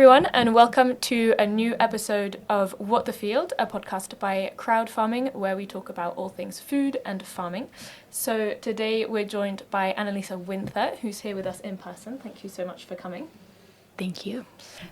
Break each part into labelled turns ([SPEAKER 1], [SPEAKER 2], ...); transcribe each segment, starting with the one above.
[SPEAKER 1] everyone, and welcome to a new episode of What the Field, a podcast by Crowd Farming, where we talk about all things food and farming. So today we're joined by Analisa Winther, who's here with us in person. Thank you so much for coming.
[SPEAKER 2] Thank you.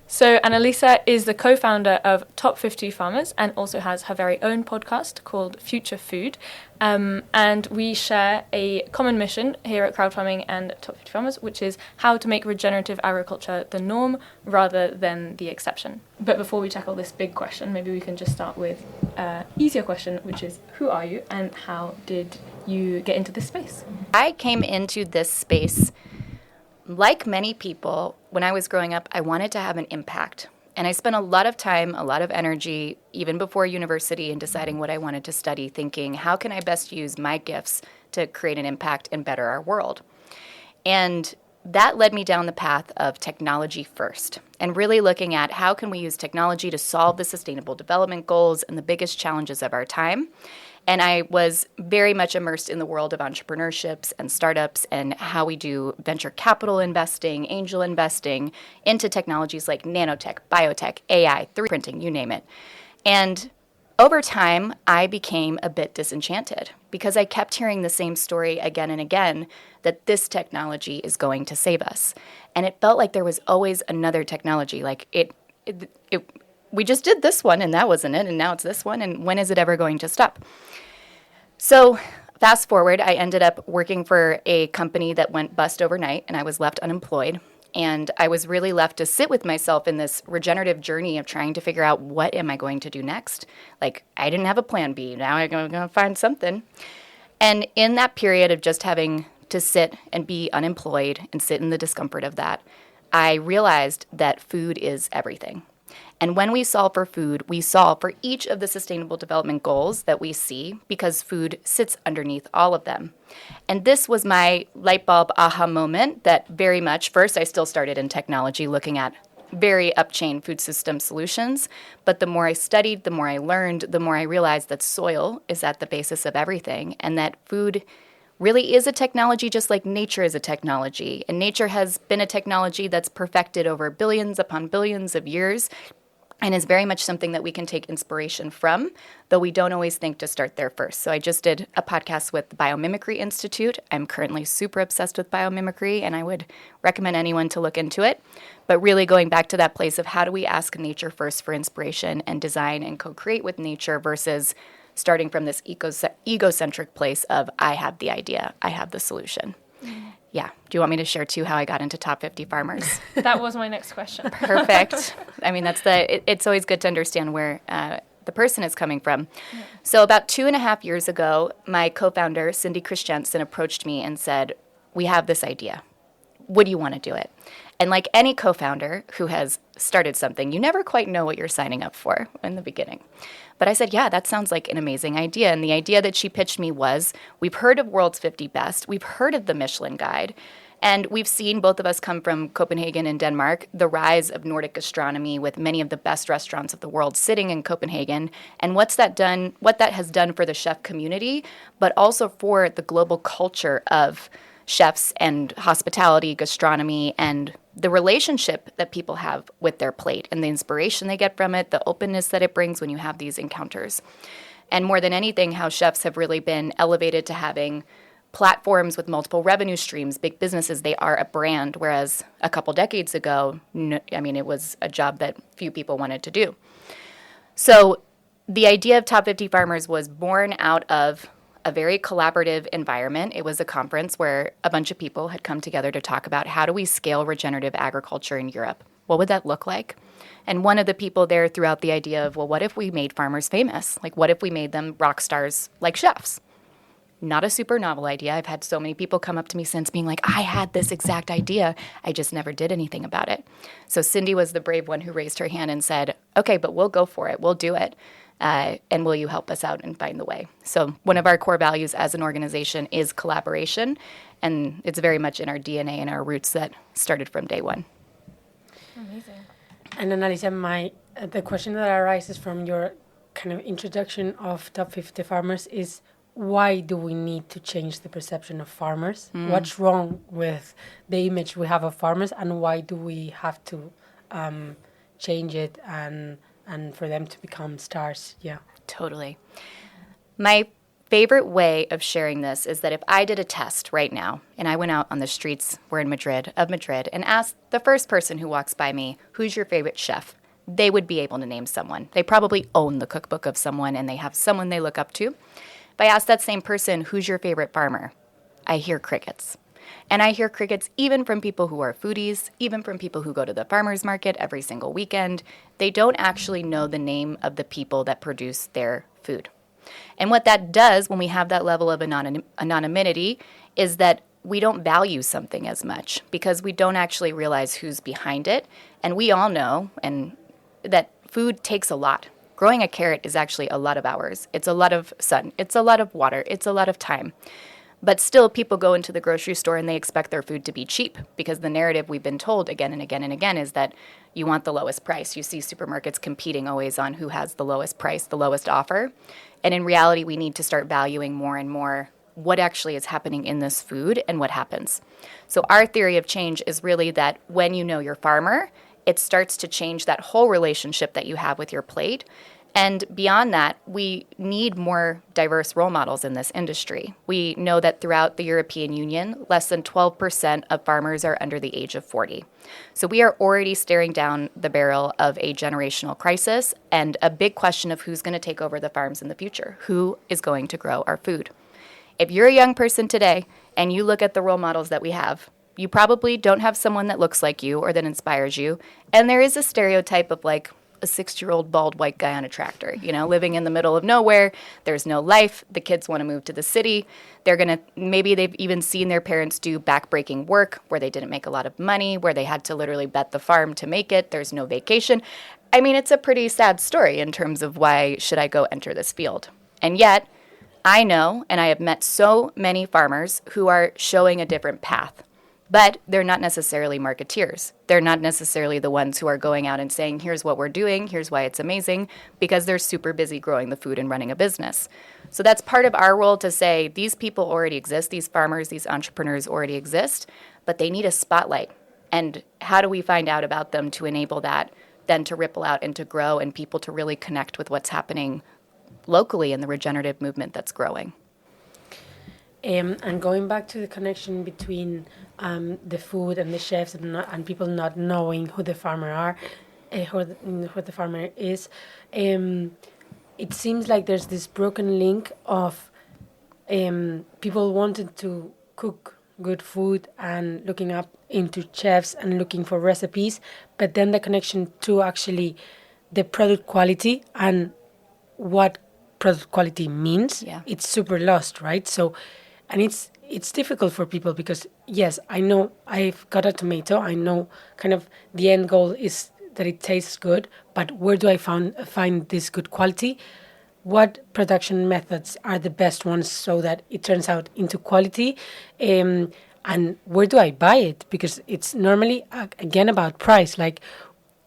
[SPEAKER 1] So Analisa is the co-founder of Top 50 Farmers and also has her very own podcast called Future Food. And we share a common mission here at Crowd Farming and Top 50 Farmers, which is how to make regenerative agriculture the norm rather than the exception. But before we tackle this big question, maybe we can just start with an easier question, which is who are you and how did you get into this space?
[SPEAKER 2] I came into this space, like many people, when I was growing up, I wanted to have an impact. And I spent a lot of time, a lot of energy, even before university, in deciding what I wanted to study, thinking, how can I best use my gifts to create an impact and better our world? And that led me down the path of technology first, and really looking at how can we use technology to solve the sustainable development goals and the biggest challenges of our time. And I was very much immersed in the world of entrepreneurships and startups and how we do venture capital investing, angel investing into technologies like nanotech, biotech, AI, 3D printing, you name it. And over time, I became a bit disenchanted because I kept hearing the same story again and again that this technology is going to save us. And it felt like there was always another technology, like we just did this one and that wasn't it, and now it's this one, and when is it ever going to stop? So fast forward, I ended up working for a company that went bust overnight, and I was left unemployed. And I was really left to sit with myself in this regenerative journey of trying to figure out what am I going to do next. Like, I didn't have a plan B. Now I'm going to find something. And in that period of just having to sit and be unemployed and sit in the discomfort of that, I realized that food is everything. And when we solve for food, we solve for each of the sustainable development goals that we see because food sits underneath all of them. And this was my light bulb aha moment that very much, first I still started in technology looking at very up-chain food system solutions. But the more I studied, the more I learned, the more I realized that soil is at the basis of everything and that food really is a technology just like nature is a technology. And nature has been a technology that's perfected over billions upon billions of years and is very much something that we can take inspiration from, though we don't always think to start there first. So I just did a podcast with the Biomimicry Institute. I'm currently super obsessed with biomimicry, and I would recommend anyone to look into it. But really going back to that place of how do we ask nature first for inspiration and design and co-create with nature versus starting from this egocentric place of I have the idea, I have the solution. Yeah. Do you want me to share, too, how I got into Top 50 Farmers?
[SPEAKER 1] That was my next question.
[SPEAKER 2] Perfect. I mean, it's always good to understand where the person is coming from. Yeah. So about 2.5 years ago, my co-founder, Cindy Christiansen, approached me and said, we have this idea. Would you want to do it? And like any co-founder who has started something, you never quite know what you're signing up for in the beginning. But I said, yeah, that sounds like an amazing idea. And the idea that she pitched me was, we've heard of World's 50 Best, we've heard of the Michelin Guide, and we've seen, both of us come from Copenhagen and Denmark, the rise of Nordic gastronomy with many of the best restaurants of the world sitting in Copenhagen, and what that has done for the chef community, but also for the global culture of chefs and hospitality, gastronomy, and the relationship that people have with their plate and the inspiration they get from it, the openness that it brings when you have these encounters. And more than anything, how chefs have really been elevated to having platforms with multiple revenue streams, big businesses. They are a brand, whereas a couple decades ago, it was a job that few people wanted to do. So the idea of Top 50 Farmers was born out of a very collaborative environment. It was a conference where a bunch of people had come together to talk about how do we scale regenerative agriculture in Europe? What would that look like? And one of the people there threw out the idea of, well, what if we made farmers famous? Like, what if we made them rock stars like chefs? Not a super novel idea. I've had so many people come up to me since being like, I had this exact idea. I just never did anything about it. So Cindy was the brave one who raised her hand and said, okay, but we'll go for it. We'll do it. And will you help us out and find the way? So one of our core values as an organization is collaboration, and it's very much in our DNA and our roots that started from day one.
[SPEAKER 1] Amazing.
[SPEAKER 3] And Analisa, the question that arises from your kind of introduction of Top 50 Farmers is, why do we need to change the perception of farmers? What's wrong with the image we have of farmers, and why do we have to change it and for them to become stars. Yeah.
[SPEAKER 2] Totally. My favorite way of sharing this is that if I did a test right now and I went out on the streets, we're in Madrid, and asked the first person who walks by me, who's your favorite chef? They would be able to name someone. They probably own the cookbook of someone and they have someone they look up to. If I ask that same person, who's your favorite farmer? I hear crickets. And I hear crickets even from people who are foodies, even from people who go to the farmer's market every single weekend. They don't actually know the name of the people that produce their food. And what that does when we have that level of anonymity is that we don't value something as much because we don't actually realize who's behind it. And we all know that food takes a lot. Growing a carrot is actually a lot of hours. It's a lot of sun. It's a lot of water. It's a lot of time. But still, people go into the grocery store and they expect their food to be cheap because the narrative we've been told again and again and again is that you want the lowest price. You see supermarkets competing always on who has the lowest price, the lowest offer. And in reality, we need to start valuing more and more what actually is happening in this food and what happens. So our theory of change is really that when you know your farmer, it starts to change that whole relationship that you have with your plate. And beyond that, we need more diverse role models in this industry. We know that throughout the European Union, less than 12% of farmers are under the age of 40. So we are already staring down the barrel of a generational crisis and a big question of who's going to take over the farms in the future. Who is going to grow our food? If you're a young person today and you look at the role models that we have, you probably don't have someone that looks like you or that inspires you. And there is a stereotype of like a 6-year-old bald white guy on a tractor, living in the middle of nowhere. There's no life. The kids want to move to the city. Maybe they've even seen their parents do backbreaking work where they didn't make a lot of money, where they had to literally bet the farm to make it. There's no vacation. I mean, it's a pretty sad story in terms of why should I go enter this field. And yet, I know, and I have met so many farmers who are showing a different path. But they're not necessarily marketeers. They're not necessarily the ones who are going out and saying, here's what we're doing, here's why it's amazing, because they're super busy growing the food and running a business. So that's part of our role to say, these people already exist, these farmers, these entrepreneurs already exist, but they need a spotlight. And how do we find out about them to enable that then to ripple out and to grow and people to really connect with what's happening locally in the regenerative movement that's growing?
[SPEAKER 3] And going back to the connection between the food and the chefs and people not knowing who the farmer are, who the farmer is, it seems like there's this broken link of people wanting to cook good food and looking up into chefs and looking for recipes, but then the connection to actually the product quality and what product quality means, it's super lost, right? So, and it's difficult for people because, yes, I know I've got a tomato. I know kind of the end goal is that it tastes good, but where do I find this good quality? What production methods are the best ones so that it turns out into quality? And where do I buy it? Because it's normally, again, about price. Like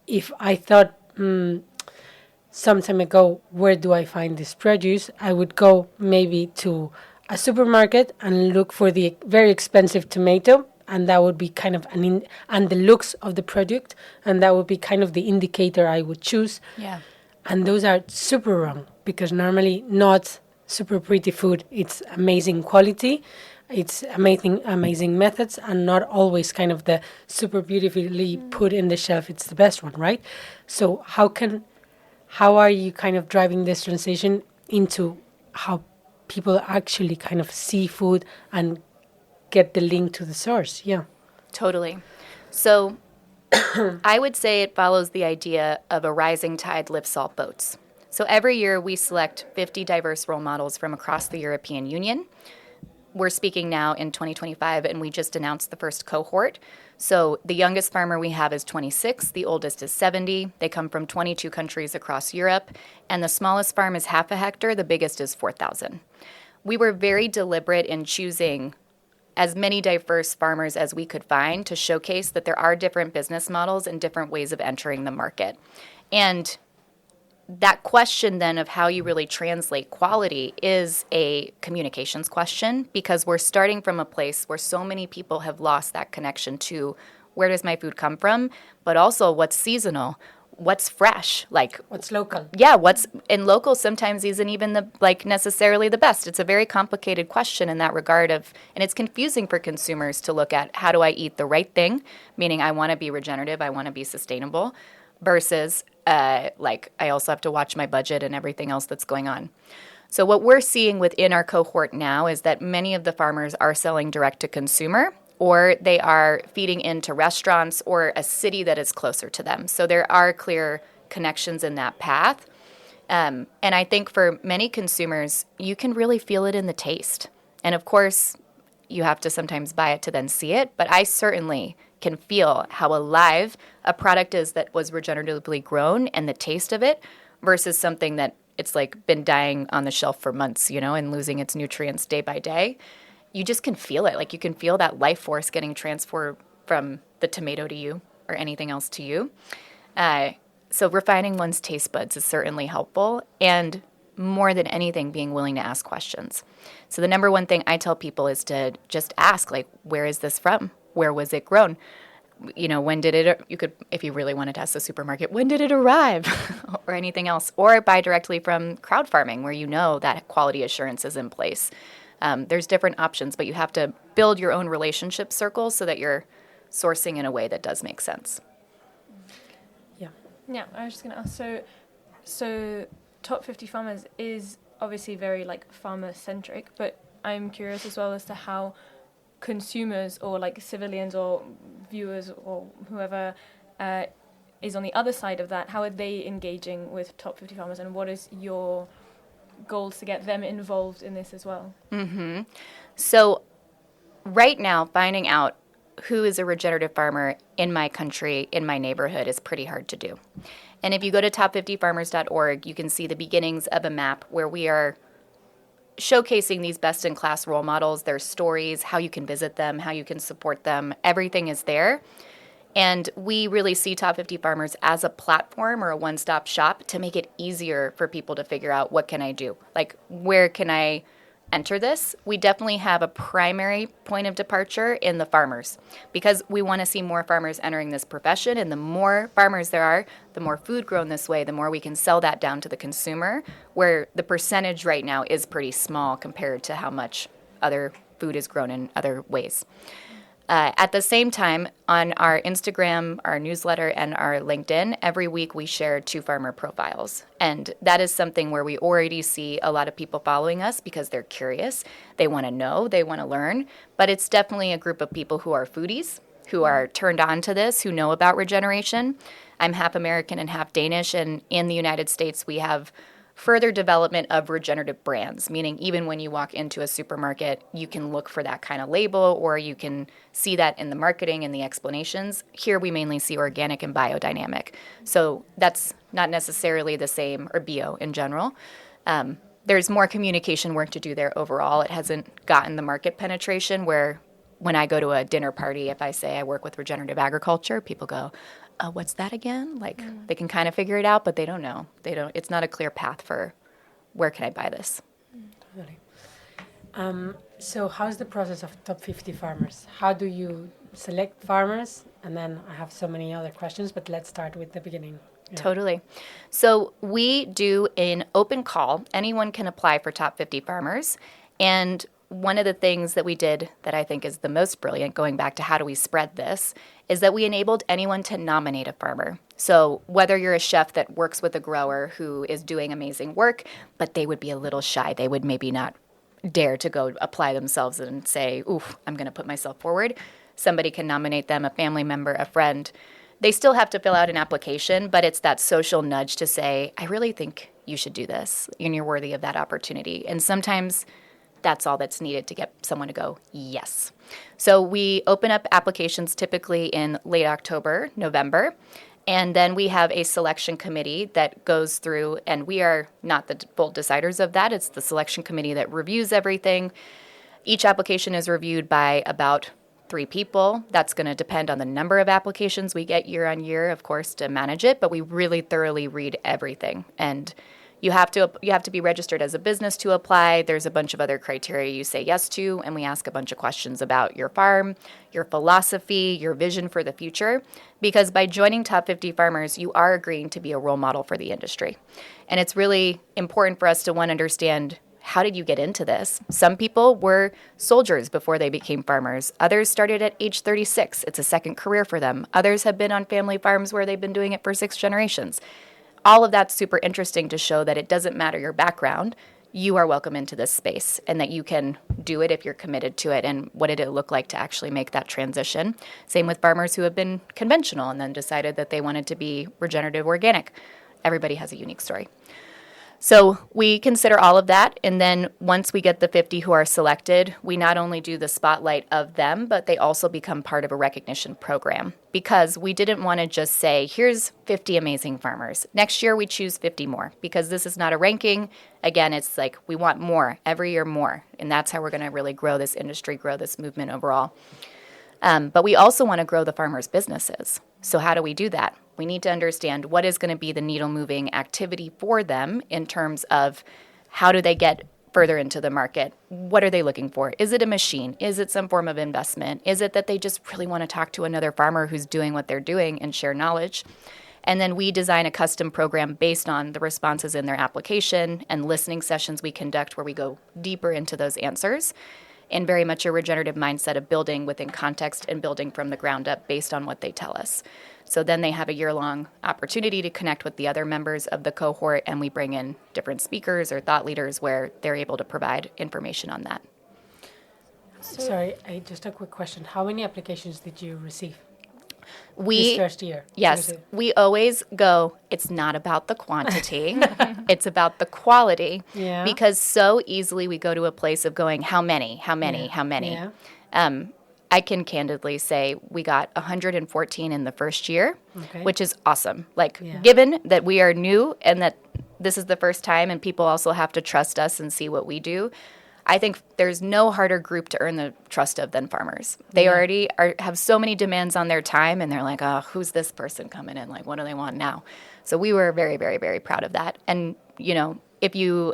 [SPEAKER 3] if I thought some time ago, where do I find this produce? I would go maybe to a supermarket and look for the very expensive tomato, and that would be kind of and the looks of the product, and that would be kind of the indicator I would choose.
[SPEAKER 2] Yeah.
[SPEAKER 3] And those are super wrong because normally not super pretty food. It's amazing quality, it's amazing methods, and not always kind of the super beautifully put in the shelf. It's the best one, right? So how are you kind of driving this transition into how people actually kind of see food and get the link to the source? Yeah.
[SPEAKER 2] Totally. So I would say it follows the idea of a rising tide lifts all boats. So every year we select 50 diverse role models from across the European Union. We're speaking now in 2025, and we just announced the first cohort. So the youngest farmer we have is 26, the oldest is 70. They come from 22 countries across Europe, and the smallest farm is half a hectare, the biggest is 4,000. We were very deliberate in choosing as many diverse farmers as we could find to showcase that there are different business models and different ways of entering the market. And that question then of how you really translate quality is a communications question, because we're starting from a place where so many people have lost that connection to where does my food come from, but also what's seasonal, what's fresh, like
[SPEAKER 3] What's local?
[SPEAKER 2] yeah, what's in local sometimes isn't even the like necessarily the best. It's a very complicated question in that regard and it's confusing for consumers to look at how do I eat the right thing, meaning I want to be regenerative, I want to be sustainable, versus like I also have to watch my budget and everything else that's going on. So what we're seeing within our cohort now is that many of the farmers are selling direct to consumer, or they are feeding into restaurants or a city that is closer to them. So there are clear connections in that path. And I think for many consumers, you can really feel it in the taste. And of course, you have to sometimes buy it to then see it. But I certainly can feel how alive a product is that was regeneratively grown and the taste of it versus something that it's like been dying on the shelf for months, you know, and losing its nutrients day by day. You just can feel it. Like you can feel that life force getting transferred from the tomato to you or anything else to you. So refining one's taste buds is certainly helpful, and more than anything, being willing to ask questions. So the number one thing I tell people is to just ask, like, where is this from? Where was it grown? You know, when did it, you could, if you really wanted to ask the supermarket, when did it arrive or anything else? Or buy directly from crowd farming where you know that quality assurance is in place. There's different options, but you have to build your own relationship circles so that you're sourcing in a way that does make sense.
[SPEAKER 1] Yeah, I was just going to ask, so Top 50 Farmers is obviously very like farmer-centric, but I'm curious as well as to how consumers or like civilians or viewers or whoever is on the other side of that, how are they engaging with Top 50 Farmers, and what is your goals to get them involved in this as well?
[SPEAKER 2] Mm-hmm. So right now, finding out who is a regenerative farmer in my country, in my neighborhood, is pretty hard to do. And if you go to top50farmers.org, you can see the beginnings of a map where we are showcasing these best-in-class role models, their stories, how you can visit them, how you can support them. Everything is there. And we really see Top 50 Farmers as a platform or a one-stop shop to make it easier for people to figure out what can I do? Like, where can I enter this? We definitely have a primary point of departure in the farmers because we want to see more farmers entering this profession. And the more farmers there are, the more food grown this way, the more we can sell that down to the consumer, where the percentage right now is pretty small compared to how much other food is grown in other ways. At the same time, on our Instagram, our newsletter, and our LinkedIn, every week we share 2 farmer profiles. And that is something where we already see a lot of people following us because they're curious. They want to know, they want to learn. But it's definitely a group of people who are foodies, who are turned on to this, who know about regeneration. I'm half American and half Danish, and in the United States we have further development of regenerative brands, meaning even when you walk into a supermarket, you can look for that kind of label or you can see that in the marketing and the explanations. Here we mainly see organic and biodynamic. So that's not necessarily the same, or bio in general. There's more communication work to do there overall. It hasn't gotten the market penetration where when I go to a dinner party, if I say I work with regenerative agriculture, people go, what's that again? Like they can kind of figure it out, but they don't know. It's not a clear path for where can I buy this?
[SPEAKER 3] Totally. So how's the process of Top 50 Farmers? How do you select farmers? And then I have so many other questions, but let's start with the beginning. Yeah.
[SPEAKER 2] Totally. So we do an open call. Anyone can apply for Top 50 Farmers. And one of the things that we did that I think is the most brilliant, going back to how do we spread this, is that we enabled anyone to nominate a farmer. So whether you're a chef that works with a grower who is doing amazing work, but they would be a little shy, they would maybe not dare to go apply themselves and say, oof, I'm going to put myself forward. Somebody can nominate them, a family member, a friend. They still have to fill out an application, but it's that social nudge to say, I really think you should do this, and you're worthy of that opportunity. And sometimes that's all that's needed to get someone to go, yes. So we open up applications typically in late October, November, and then we have a selection committee that goes through, and we are not the full deciders of that. It's the selection committee that reviews everything. Each application is reviewed by about 3 people. That's going to depend on the number of applications we get year on year, of course, to manage it, but we really thoroughly read everything. And You have to be registered as a business to apply. There's a bunch of other criteria you say yes to, and we ask a bunch of questions about your farm, your philosophy, your vision for the future, because by joining Top 50 Farmers, you are agreeing to be a role model for the industry. And it's really important for us to, one, understand, how did you get into this? Some people were soldiers before they became farmers. Others started at age 36. It's a second career for them. Others have been on family farms where they've been doing it for 6 generations. All of that's super interesting to show that it doesn't matter your background. You are welcome into this space, and that you can do it if you're committed to it. And what did it look like to actually make that transition? Same with farmers who have been conventional and then decided that they wanted to be regenerative organic. Everybody has a unique story. So we consider all of that, and then once we get the 50 who are selected, we not only do the spotlight of them, but they also become part of a recognition program, because we didn't want to just say, here's 50 amazing farmers. Next year we choose 50 more, because this is not a ranking. Again, it's like we want more, every year more, and that's how we're going to really grow this industry, grow this movement overall. But we also want to grow the farmers' businesses. So how do we do that? We need to understand what is going to be the needle-moving activity for them in terms of how do they get further into the market? What are they looking for? Is it a machine? Is it some form of investment? Is it that they just really want to talk to another farmer who's doing what they're doing and share knowledge? And then we design a custom program based on the responses in their application and listening sessions we conduct where we go deeper into those answers, and very much a regenerative mindset of building within context and building from the ground up based on what they tell us. So then they have a year-long opportunity to connect with the other members of the cohort, and we bring in different speakers or thought leaders where they're able to provide information on that.
[SPEAKER 3] Sorry, just a quick question. How many applications did you receive
[SPEAKER 2] this
[SPEAKER 3] first year?
[SPEAKER 2] Yes, we always go, it's not about the quantity, it's about the quality, because so easily we go to a place of going, how many? Yeah. I can candidly say we got 114 in the first year, which is awesome. Given that we are new and that this is the first time and people also have to trust us and see what we do, I think there's no harder group to earn the trust of than farmers. They already have so many demands on their time, and they're like, oh, who's this person coming in? Like, what do they want now? So we were very, very, very proud of that. And, if you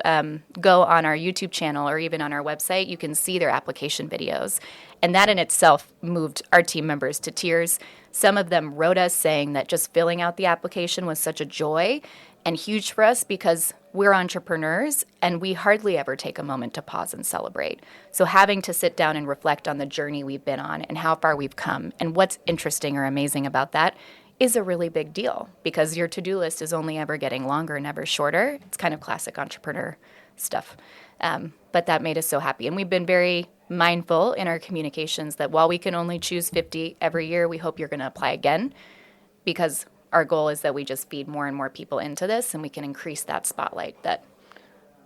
[SPEAKER 2] go on our YouTube channel or even on our website, you can see their application videos. And that in itself moved our team members to tears. Some of them wrote us saying that just filling out the application was such a joy and huge for us, because we're entrepreneurs and we hardly ever take a moment to pause and celebrate. So having to sit down and reflect on the journey we've been on and how far we've come and what's interesting or amazing about that is a really big deal, because your to-do list is only ever getting longer, never shorter. It's kind of classic entrepreneur stuff. But that made us so happy. And we've been very mindful in our communications that while we can only choose 50 every year, we hope you're going to apply again, because our goal is that we just feed more and more people into this, and we can increase that spotlight, that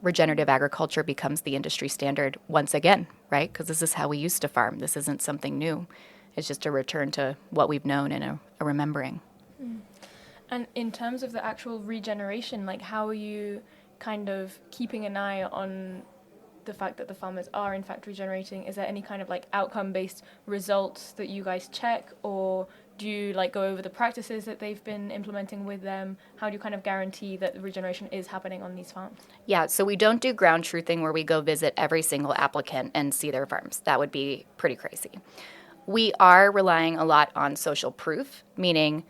[SPEAKER 2] regenerative agriculture becomes the industry standard once again, right? Because this is how we used to farm. This isn't something new. It's just a return to what we've known and a remembering.
[SPEAKER 1] And in terms of the actual regeneration, how are you kind of keeping an eye on the fact that the farmers are in fact regenerating? Is there any kind of outcome-based results that you guys check, or do you go over the practices that they've been implementing with them? How do you kind of guarantee that the regeneration is happening on these farms? Yeah,
[SPEAKER 2] so we don't do ground truthing where we go visit every single applicant and see their farms. That would be pretty crazy. We are relying a lot on social proof, meaning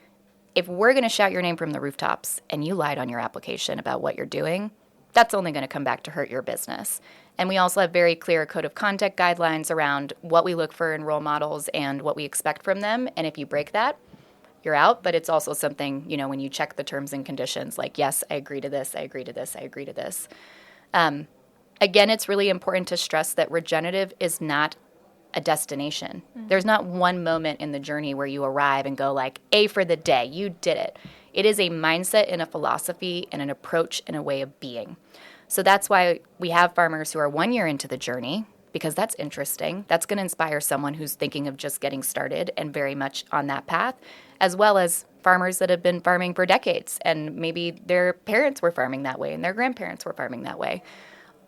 [SPEAKER 2] if we're going to shout your name from the rooftops and you lied on your application about what you're doing, that's only going to come back to hurt your business. And we also have very clear code of conduct guidelines around what we look for in role models and what we expect from them. And if you break that, you're out. But it's also something, when you check the terms and conditions, yes, I agree to this, I agree to this, I agree to this. Again, it's really important to stress that regenerative is not a destination. There's not one moment in the journey where you arrive and go A for the day, you did it. It is a mindset and a philosophy and an approach and a way of being. So that's why we have farmers who are 1 year into the journey, because that's interesting. That's going to inspire someone who's thinking of just getting started and very much on that path, as well as farmers that have been farming for decades, and maybe their parents were farming that way and their grandparents were farming that way.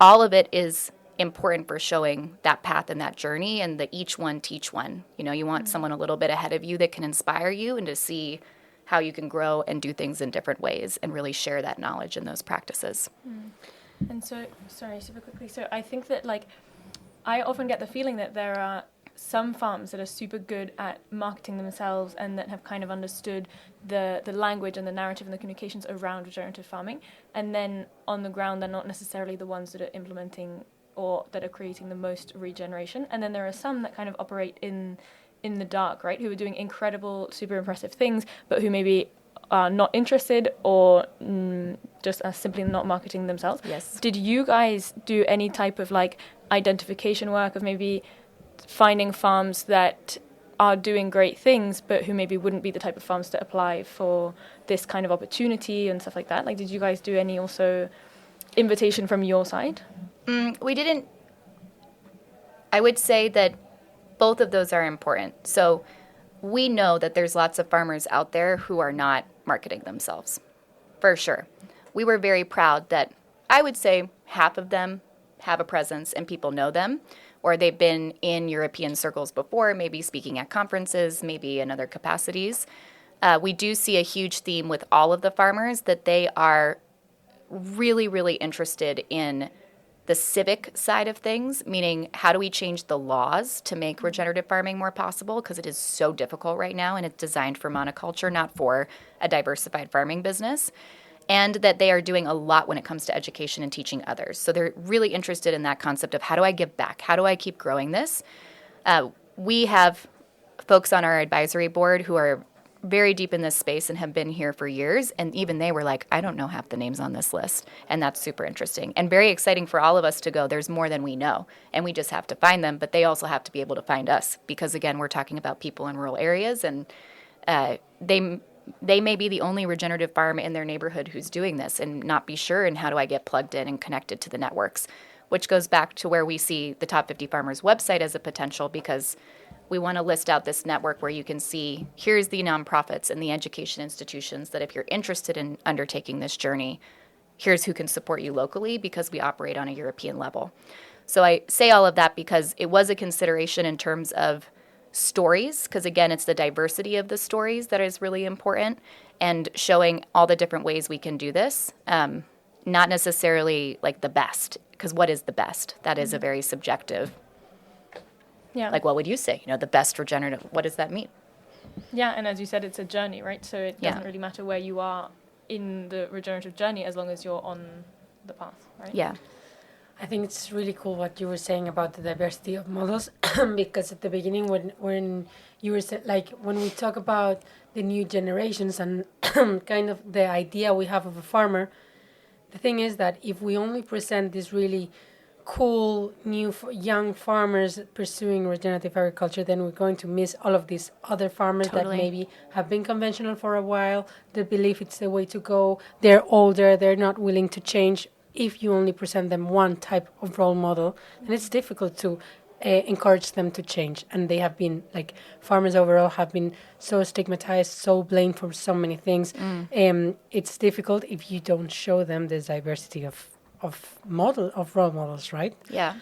[SPEAKER 2] All of it is important for showing that path and that journey, and the each one teach one. You want someone a little bit ahead of you that can inspire you and to see how you can grow and do things in different ways and really share that knowledge and those practices.
[SPEAKER 1] And so, sorry, super quickly. So I think that, like, I often get the feeling that there are some farms that are super good at marketing themselves and that have kind of understood the language and the narrative and the communications around regenerative farming. And then on the ground, they're not necessarily the ones that are implementing or that are creating the most regeneration. And then there are some that kind of operate in the dark, right, who are doing incredible, super impressive things, but who maybe are not interested or just are simply not marketing themselves.
[SPEAKER 2] Yes.
[SPEAKER 1] Did you guys do any type of like identification work of maybe finding farms that are doing great things, but who maybe wouldn't be the type of farms to apply for this kind of opportunity and stuff like that? Like, did you guys do any also invitation from your side?
[SPEAKER 2] We didn't. I would say that both of those are important. So we know that there's lots of farmers out there who are not marketing themselves, for sure. We were very proud that I would say half of them have a presence and people know them, or they've been in European circles before, maybe speaking at conferences, maybe in other capacities. We do see a huge theme with all of the farmers that they are really, really interested in the civic side of things, meaning how do we change the laws to make regenerative farming more possible, because it is so difficult right now and it's designed for monoculture, not for a diversified farming business, and that they are doing a lot when it comes to education and teaching others. So they're really interested in that concept of how do I give back? How do I keep growing this? We have folks on our advisory board who are very deep in this space and have been here for years. And even they were like, I don't know half the names on this list. And that's super interesting and very exciting for all of us to go, there's more than we know. And we just have to find them. But they also have to be able to find us because, again, we're talking about people in rural areas. And they may be the only regenerative farm in their neighborhood who's doing this and not be sure. And how do I get plugged in and connected to the networks? Which goes back to where we see the Top 50 Farmers website as a potential, because we want to list out this network where you can see here's the nonprofits and the education institutions that if you're interested in undertaking this journey, here's who can support you locally, because we operate on a European level. So I say all of that because it was a consideration in terms of stories, because again, it's the diversity of the stories that is really important, and showing all the different ways we can do this, not necessarily like the best, because what is the best? That is a very subjective.
[SPEAKER 1] Yeah.
[SPEAKER 2] Like, what would you say? The best regenerative, what does that mean?
[SPEAKER 1] Yeah, and as you said, it's a journey, right? So it doesn't really matter where you are in the regenerative journey as long as you're on the path, right?
[SPEAKER 2] Yeah.
[SPEAKER 3] I think it's really cool what you were saying about the diversity of models, because at the beginning when you were like when we talk about the new generations and kind of the idea we have of a farmer, the thing is that if we only present this really cool new young farmers pursuing regenerative agriculture, then we're going to miss all of these other farmers that maybe have been conventional for a while, they believe it's the way to go, they're older, they're not willing to change. If you only present them one type of role model, then it's difficult to encourage them to change. And they have been, like, farmers overall have been so stigmatized, so blamed for so many things. It's difficult if you don't show them this diversity of role models, right?
[SPEAKER 2] Yeah.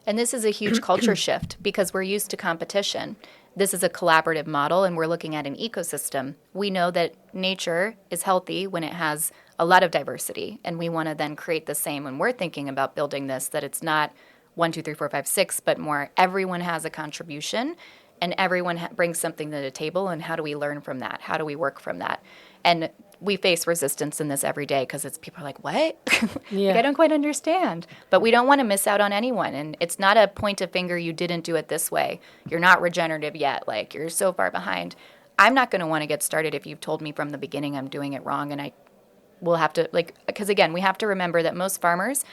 [SPEAKER 2] And this is a huge culture shift because we're used to competition. This is a collaborative model and we're looking at an ecosystem. We know that nature is healthy when it has a lot of diversity, and we want to then create the same when we're thinking about building this, that it's not 1, 2, 3, 4, 5, 6, but more everyone has a contribution and everyone brings something to the table, and how do we learn from that? How do we work from that? And we face resistance in this every day because it's people are like, what?
[SPEAKER 3] Yeah.
[SPEAKER 2] Like, I don't quite understand. But we don't want to miss out on anyone. And it's not a point of finger, you didn't do it this way. You're not regenerative yet. Like, you're so far behind. I'm not going to want to get started if you've told me from the beginning I'm doing it wrong. And I will have to, because again, we have to remember that most farmers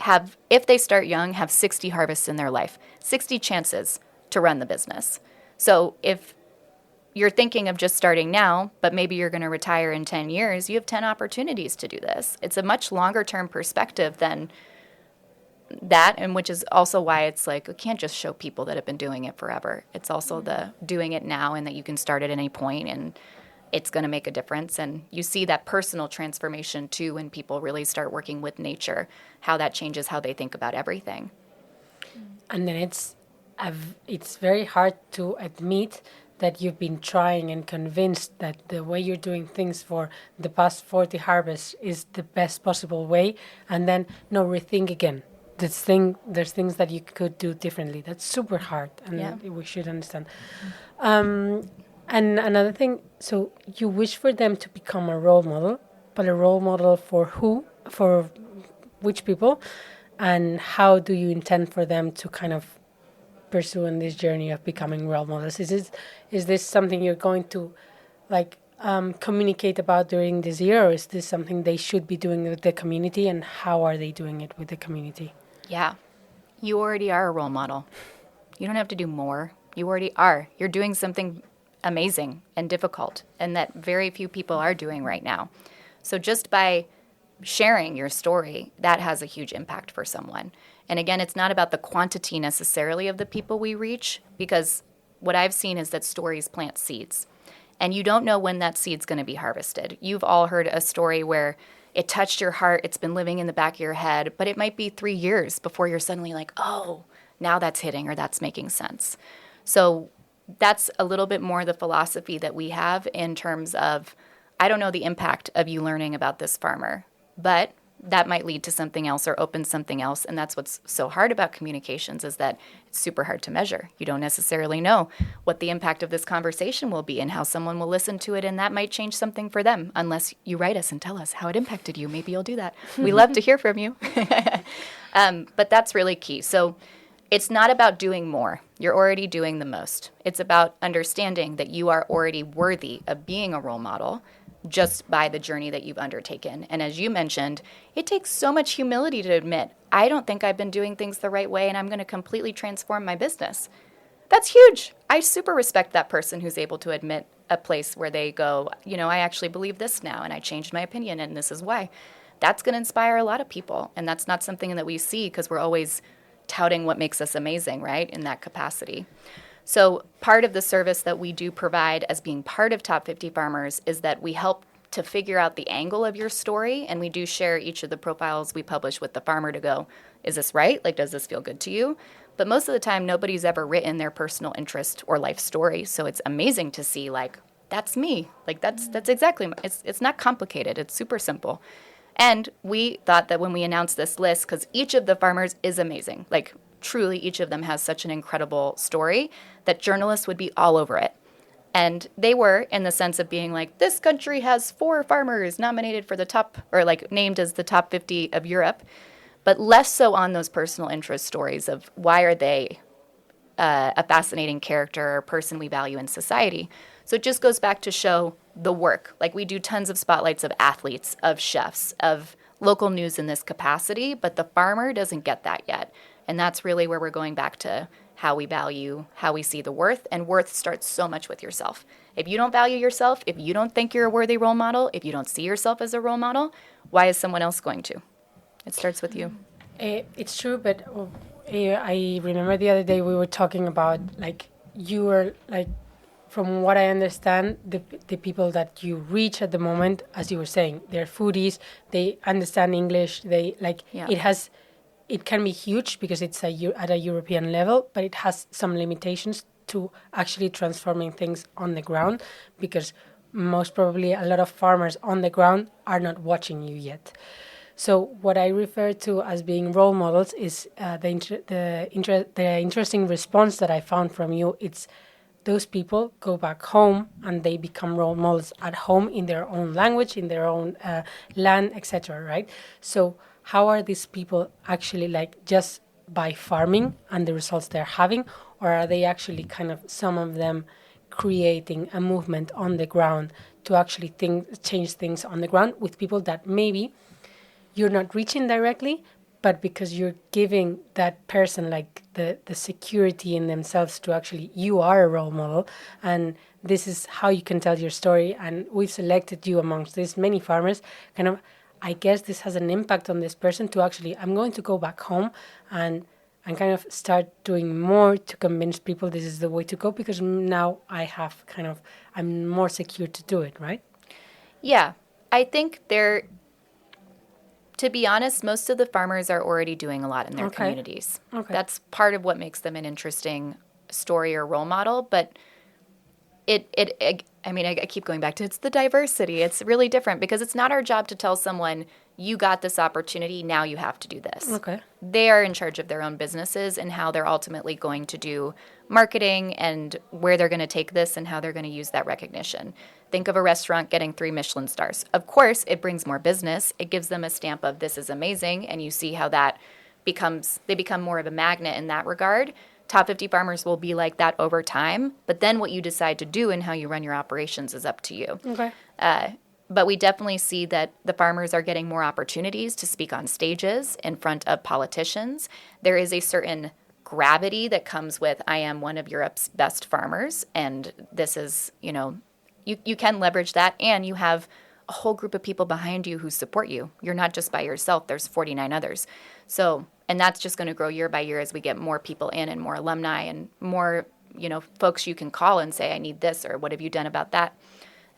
[SPEAKER 2] have, if they start young, have 60 harvests in their life, 60 chances to run the business. So if you're thinking of just starting now, but maybe you're going to retire in 10 years, you have 10 opportunities to do this. It's a much longer term perspective than that, and which is also why it's like, we can't just show people that have been doing it forever. It's also the doing it now, and that you can start at any point and it's going to make a difference. And you see that personal transformation too when people really start working with nature, how that changes how they think about everything.
[SPEAKER 3] And then it's very hard to admit that you've been trying and convinced that the way you're doing things for the past 40 harvests is the best possible way, and then no, rethink again. There's things that you could do differently. That's super hard, and we should understand. And another thing, so you wish for them to become a role model, but a role model for who, for which people, and how do you intend for them to kind of pursue in this journey of becoming role models? Is this something you're going to like communicate about during this year, or is this something they should be doing with the community, and how are they doing it with the community?
[SPEAKER 2] Yeah, you already are a role model. You don't have to do more. You already are. You're doing something amazing and difficult, and that very few people are doing right now. So just by sharing your story, that has a huge impact for someone. And again, it's not about the quantity necessarily of the people we reach, because what I've seen is that stories plant seeds. And you don't know when that seed's going to be harvested. You've all heard a story where it touched your heart, it's been living in the back of your head, but it might be 3 years before you're suddenly like, oh, now that's hitting or that's making sense. So that's a little bit more the philosophy that we have in terms of, I don't know the impact of you learning about this farmer, but that might lead to something else or open something else. And that's what's so hard about communications, is that it's super hard to measure. You don't necessarily know what the impact of this conversation will be and how someone will listen to it. And that might change something for them, unless you write us and tell us how it impacted you. Maybe you'll do that. We love to hear from you. But that's really key. So it's not about doing more. You're already doing the most. It's about understanding that you are already worthy of being a role model just by the journey that you've undertaken. And as you mentioned, it takes so much humility to admit, I don't think I've been doing things the right way, and I'm going to completely transform my business. That's huge. I super respect that person who's able to admit a place where they go, I actually believe this now, and I changed my opinion, and this is why. That's going to inspire a lot of people. And that's not something that we see, because we're always touting what makes us amazing, right, in that capacity. So part of the service that we do provide as being part of Top 50 Farmers is that we help to figure out the angle of your story, and we do share each of the profiles we publish with the farmer to go, is this right? Like, does this feel good to you? But most of the time, nobody's ever written their personal interest or life story, so it's amazing to see, like, that's me. Like, that's exactly, it's not complicated. It's super simple. And we thought that when we announced this list, because each of the farmers is amazing, like, truly each of them has such an incredible story, that journalists would be all over it. And they were, in the sense of being like, this country has 4 farmers nominated for the top, or like named as the top 50 of Europe, but less so on those personal interest stories of why are they a fascinating character or person we value in society. So it just goes back to show the work. Like, we do tons of spotlights of athletes, of chefs, of local news in this capacity, but the farmer doesn't get that yet. And that's really where we're going back to how we value, how we see the worth. And worth starts so much with yourself. If you don't value yourself, if you don't think you're a worthy role model, if you don't see yourself as a role model, why is someone else going to? It starts with you.
[SPEAKER 3] It's true, but I remember the other day we were talking about, like, you were, like, from what I understand, the people that you reach at the moment, as you were saying, they're foodies, they understand English, they, like, it can be huge because it's at a European level, but it has some limitations to actually transforming things on the ground, because most probably a lot of farmers on the ground are not watching you yet. So what I refer to as being role models is the interesting response that I found from you. It's those people go back home and they become role models at home in their own language, in their own land, etc. Right? So how are these people actually, like, just by farming and the results they're having, or are they actually kind of, some of them, creating a movement on the ground to actually change things on the ground with people that maybe you're not reaching directly, but because you're giving that person, like, the security in themselves to actually, you are a role model, and this is how you can tell your story, and we've selected you amongst these many farmers, kind of, I guess this has an impact on this person to actually, I'm going to go back home and kind of start doing more to convince people this is the way to go, because now I'm more secure to do it, right?
[SPEAKER 2] Yeah, I think to be honest, most of the farmers are already doing a lot in their communities. Okay. That's part of what makes them an interesting story or role model. But I keep going back to it's the diversity. It's really different because it's not our job to tell someone, you got this opportunity, now you have to do this.
[SPEAKER 3] Okay.
[SPEAKER 2] They are in charge of their own businesses and how they're ultimately going to do marketing and where they're going to take this and how they're going to use that recognition. Think of a restaurant getting 3 Michelin stars. Of course, it brings more business. It gives them a stamp of this is amazing, and you see how they become more of a magnet in that regard. Top 50 farmers will be like that over time, but then what you decide to do and how you run your operations is up to you.
[SPEAKER 3] Okay.
[SPEAKER 2] But we definitely see that the farmers are getting more opportunities to speak on stages in front of politicians. There is a certain gravity that comes with, I am one of Europe's best farmers, and this is, you can leverage that, and you have a whole group of people behind you who support you. You're not just by yourself. There's 49 others. So, and that's just going to grow year by year as we get more people in and more alumni and more, folks you can call and say, I need this, or what have you done about that?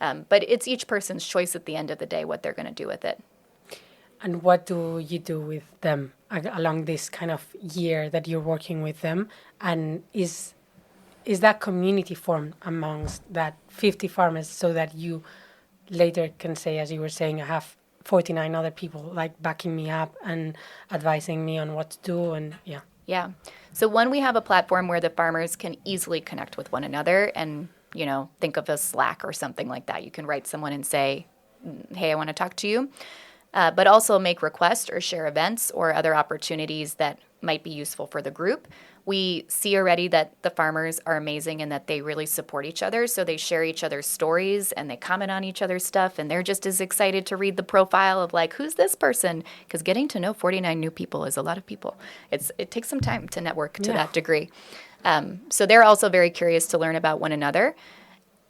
[SPEAKER 2] But it's each person's choice at the end of the day what they're going to do with it.
[SPEAKER 3] And what do you do with them along this kind of year that you're working with them? And is that community formed amongst that 50 farmers so that you later can say, as you were saying, I have 49 other people like backing me up and advising me on what to do, and yeah.
[SPEAKER 2] Yeah. So one, we have a platform where the farmers can easily connect with one another and, think of a Slack or something like that. You can write someone and say, hey, I want to talk to you. But also make requests or share events or other opportunities that might be useful for the group. We see already that the farmers are amazing and that they really support each other. So they share each other's stories and they comment on each other's stuff. And they're just as excited to read the profile of like, who's this person? Because getting to know 49 new people is a lot of people. It takes some time to network to that degree. So they're also very curious to learn about one another.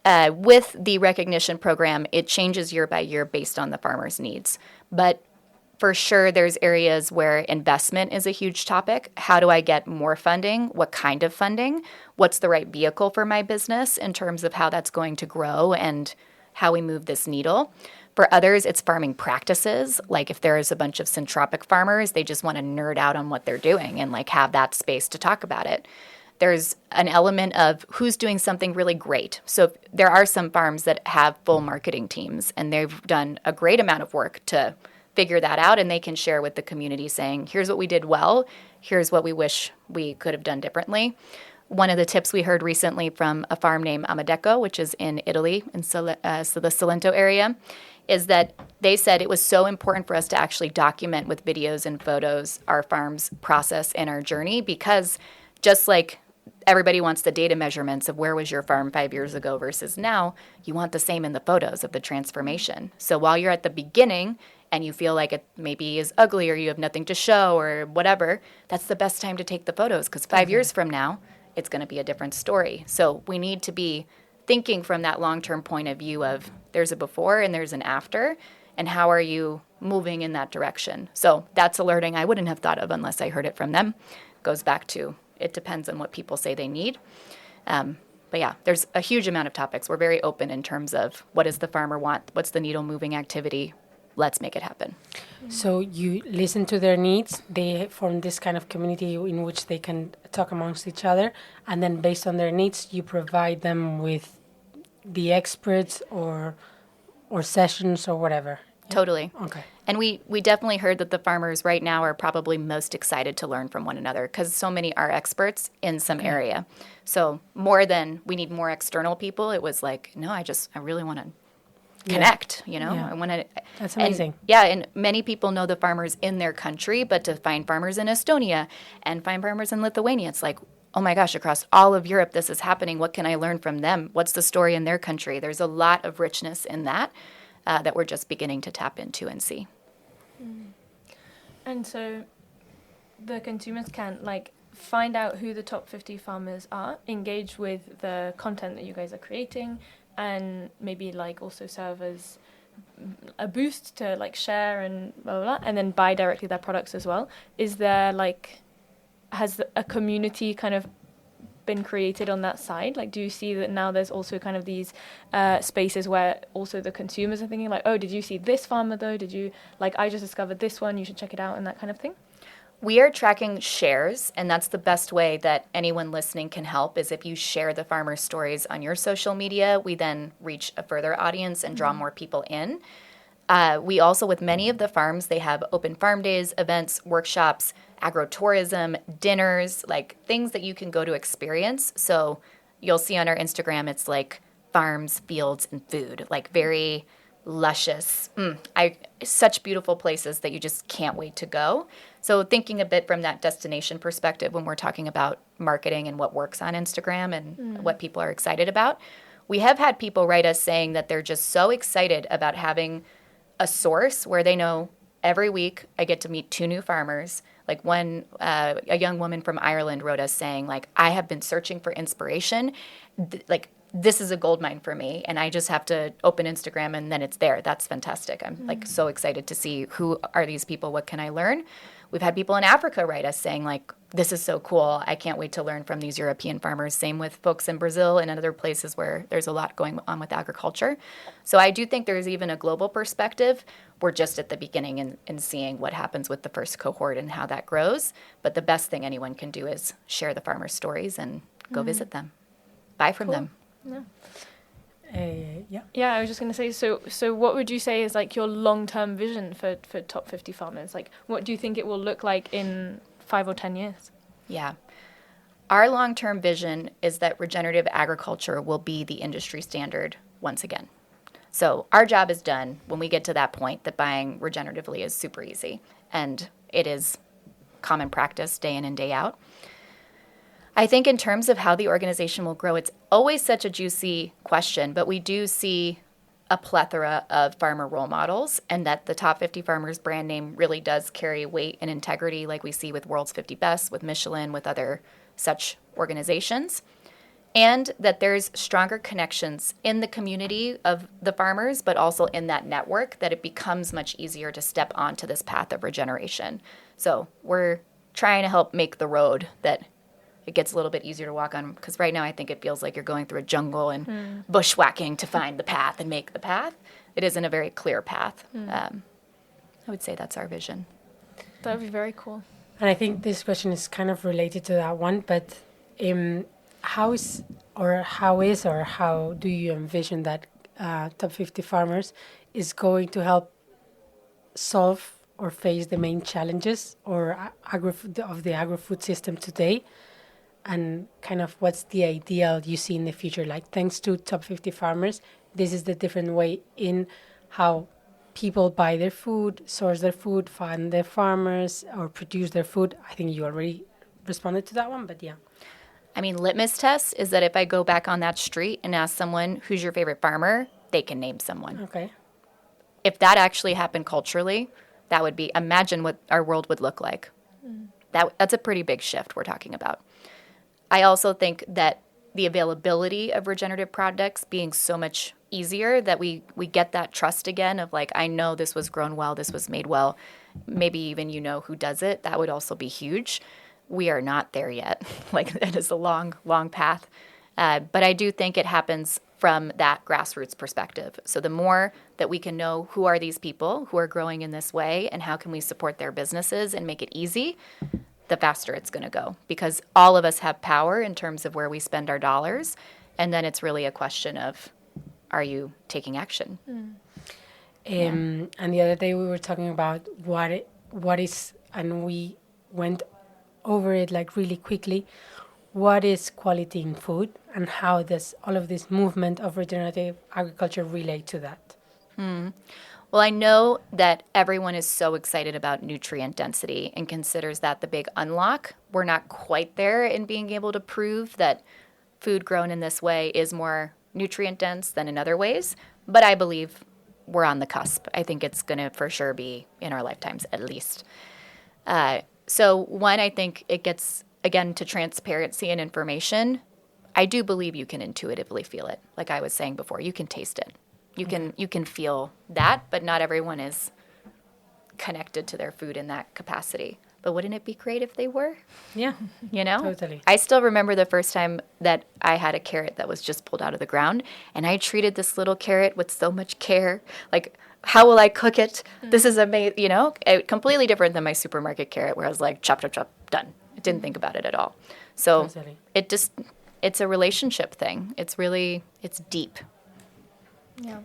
[SPEAKER 2] With the recognition program, it changes year by year based on the farmer's needs. But for sure, there's areas where investment is a huge topic. How do I get more funding? What kind of funding? What's the right vehicle for my business in terms of how that's going to grow and how we move this needle? For others, it's farming practices. Like if there is a bunch of syntropic farmers, they just want to nerd out on what they're doing and like have that space to talk about it. There's an element of who's doing something really great. So there are some farms that have full marketing teams, and they've done a great amount of work to figure that out, and they can share with the community saying, here's what we did well, here's what we wish we could have done differently. One of the tips we heard recently from a farm named Amadeco, which is in Italy, in the Salento area, is that they said it was so important for us to actually document with videos and photos our farm's process and our journey, because just like everybody wants the data measurements of where was your farm 5 years ago versus now, you want the same in the photos of the transformation. So while you're at the beginning and you feel like it maybe is ugly or you have nothing to show or whatever, that's the best time to take the photos, because 5 years from now, it's going to be a different story. So we need to be thinking from that long-term point of view of there's a before and there's an after, and how are you moving in that direction? So that's alerting I wouldn't have thought of unless I heard it from them. Goes back to it depends on what people say they need. But yeah, there's a huge amount of topics. We're very open in terms of what does the farmer want? What's the needle moving activity? Let's make it happen.
[SPEAKER 3] So you listen to their needs. They form this kind of community in which they can talk amongst each other. And then based on their needs, you provide them with the experts or sessions or whatever.
[SPEAKER 2] Totally.
[SPEAKER 3] Okay.
[SPEAKER 2] And we definitely heard that the farmers right now are probably most excited to learn from one another because so many are experts in some area. So more than we need more external people, it was like, no, I really want to connect, I want to.
[SPEAKER 3] That's amazing.
[SPEAKER 2] And many people know the farmers in their country, but to find farmers in Estonia and find farmers in Lithuania, it's like, oh my gosh, across all of Europe, this is happening. What can I learn from them? What's the story in their country? There's a lot of richness in that. That we're just beginning to tap into and see.
[SPEAKER 1] And so the consumers can find out who the top 50 farmers are, engage with the content that you guys are creating, and maybe also serve as a boost to share and blah, blah, blah, and then buy directly their products as well. Is there has a community kind of been created on that side? Do you see that now there's also kind of these spaces where also the consumers are thinking oh, did you see this farmer though? Did you I just discovered this one, you should check it out, and that kind of thing?
[SPEAKER 2] We are tracking shares, and that's the best way that anyone listening can help is if you share the farmer stories on your social media. We then reach a further audience and draw more people in. We also, with many of the farms, they have open farm days, events, workshops, agrotourism, dinners, like things that you can go to experience. So you'll see on our Instagram, it's like farms, fields, and food, like very luscious, such beautiful places that you just can't wait to go. So thinking a bit from that destination perspective when we're talking about marketing and what works on Instagram and what people are excited about, we have had people write us saying that they're just so excited about having a source where they know every week I get to meet 2 new farmers. Like a young woman from Ireland wrote us saying, like, I have been searching for inspiration. This is a goldmine for me, and I just have to open Instagram and then it's there. That's fantastic. I'm like so excited to see who are these people, what can I learn? We've had people in Africa write us saying, like, this is so cool. I can't wait to learn from these European farmers. Same with folks in Brazil and other places where there's a lot going on with agriculture. So I do think there's even a global perspective. We're just at the beginning in seeing what happens with the first cohort and how that grows. But the best thing anyone can do is share the farmers' stories and go visit them. Buy from them.
[SPEAKER 1] Yeah.
[SPEAKER 3] Yeah.
[SPEAKER 1] Yeah, I was just going to say, so what would you say is like your long-term vision for Top 50 Farmers? Like, what do you think it will look like in 5 or 10 years?
[SPEAKER 2] Yeah. Our long-term vision is that regenerative agriculture will be the industry standard once again. So our job is done when we get to that point that buying regeneratively is super easy, and it is common practice day in and day out. I think in terms of how the organization will grow, it's always such a juicy question, but we do see a plethora of farmer role models, and that the Top 50 Farmers brand name really does carry weight and integrity like we see with World's 50 Best, with Michelin, with other such organizations, and that there's stronger connections in the community of the farmers, but also in that network, that it becomes much easier to step onto this path of regeneration. So we're trying to help make the road that it gets a little bit easier to walk on, because right now I think it feels like you're going through a jungle and bushwhacking to find the path and make the path. It isn't a very clear path. I would say that's our vision.
[SPEAKER 1] That would be very cool.
[SPEAKER 3] And I think this question is kind of related to that one, but how do you envision that Top 50 Farmers is going to help solve or face the main challenges of the agri-food system today? And kind of what's the ideal you see in the future? Like, thanks to Top 50 Farmers, this is the different way in how people buy their food, source their food, fund their farmers, or produce their food. I think you already responded to that one, but yeah.
[SPEAKER 2] I mean, litmus test is that if I go back on that street and ask someone, who's your favorite farmer, they can name someone.
[SPEAKER 3] Okay.
[SPEAKER 2] If that actually happened culturally, that would be, imagine what our world would look like. That's a pretty big shift we're talking about. I also think that the availability of regenerative products being so much easier, that we get that trust again of like, I know this was grown well, this was made well, maybe even you know who does it. That would also be huge. We are not there yet. Like, that is a long, long path. But I do think it happens from that grassroots perspective. So the more that we can know who are these people who are growing in this way and how can we support their businesses and make it easy, the faster it's going to go, because all of us have power in terms of where we spend our dollars. And then it's really a question of, are you taking action?
[SPEAKER 3] And the other day we were talking about what is, and we went over it like really quickly, what is quality in food, and how does all of this movement of regenerative agriculture relate to that?
[SPEAKER 2] Well, I know that everyone is so excited about nutrient density and considers that the big unlock. We're not quite there in being able to prove that food grown in this way is more nutrient dense than in other ways, but I believe we're on the cusp. I think it's going to for sure be in our lifetimes at least. So one, I think it gets, again, to transparency and information. I do believe you can intuitively feel it. Like I was saying before, you can taste it. You can feel that, but not everyone is connected to their food in that capacity. But wouldn't it be great if they were?
[SPEAKER 3] Yeah,
[SPEAKER 2] you know?
[SPEAKER 3] totally.
[SPEAKER 2] I still remember the first time that I had a carrot that was just pulled out of the ground, and I treated this little carrot with so much care. Like, how will I cook it? This is amazing, you know, completely different than my supermarket carrot where I was like, chop, chop, chop, done. I didn't think about it at all. So
[SPEAKER 3] Totally.
[SPEAKER 2] it's a relationship thing. It's deep.
[SPEAKER 1] Yeah.